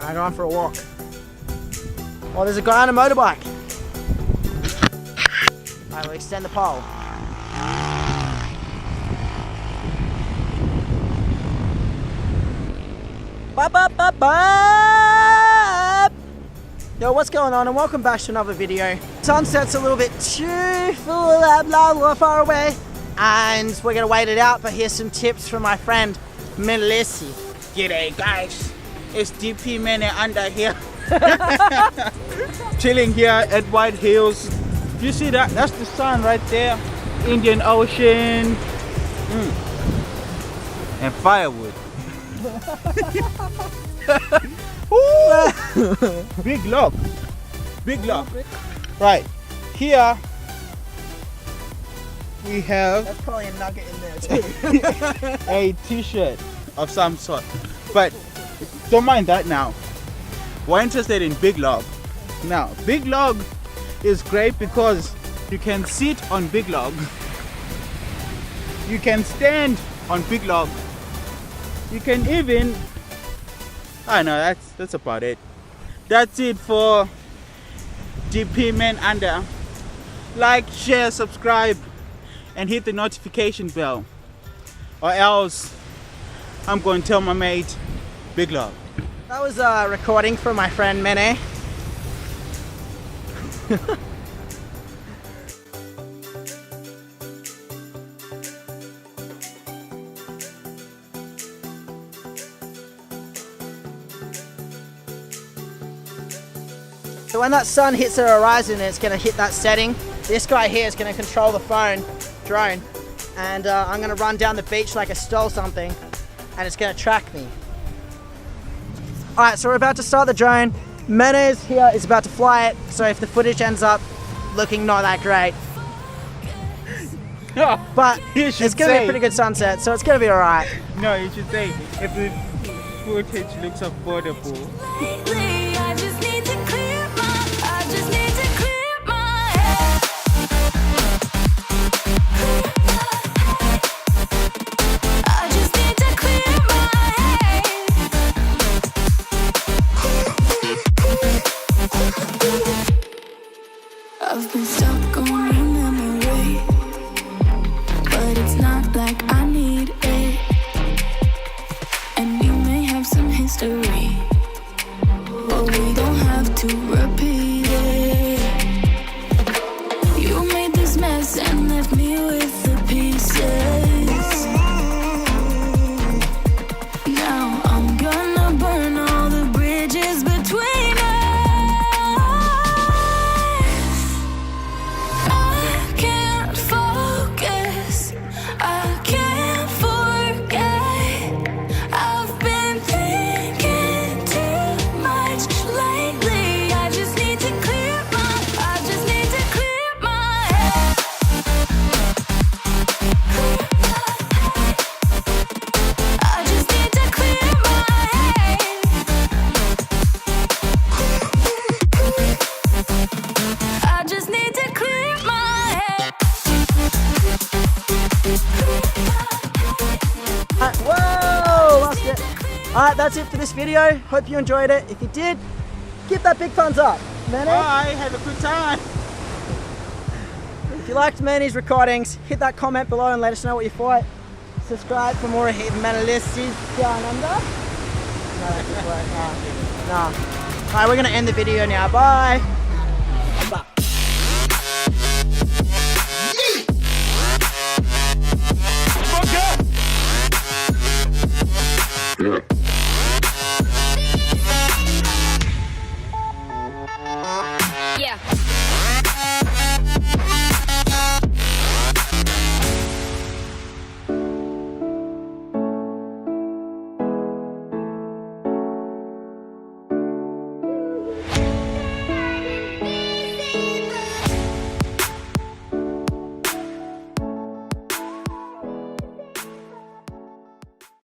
I'm going for a walk. Oh, there's a guy on a motorbike. Alright, we'll extend the pole. Yo, what's going on, and welcome back to another video. Sunset's a little bit too far away, and we're gonna wait it out, but here's some tips from my friend Mene and I. G'day guys, it's DP Mene and I here. Chilling here at White Hills. You see that? That's the sun right there. Indian Ocean. And firewood. Big log. Big log. Right. Here we have That's probably a nugget in there too. a t-shirt of some sort, but don't mind that now. We're interested in big log. Now big log is great because you can sit on big log, you can stand on big log, you can even, I know, that's about it. That's it for DP Mene and I. Like, share, subscribe, and hit the notification bell, or else I'm going to tell my mate, big love. That was a recording from my friend Mene. So when that sun hits the horizon, it's going to hit that setting. This guy here is going to control the drone, and I'm going to run down the beach like I stole something, and it's going to track me. Alright, so we're about to start the drone. Mene is here, is about to fly it, so if the footage ends up looking not that great, but it's going to be a pretty good sunset, so it's going to be alright. No, you should say, if the footage looks affordable. I've been stuck on a memory, but it's not like I need it. And we may have some history, but we don't have to repeat it. You made this mess and left me with the pieces. Now I'm gonna burn all the bridges between us. Whoa, lost it. Alright, that's it for this video. Hope you enjoyed it. If you did, give that big thumbs up. Mene, Bye, have a good time. if you liked Mene's recordings, hit that comment below and let us know what you thought. Subscribe for more Mene and I down under. No, that didn't work. No. Alright, we're going to end the video now. Bye. Bye.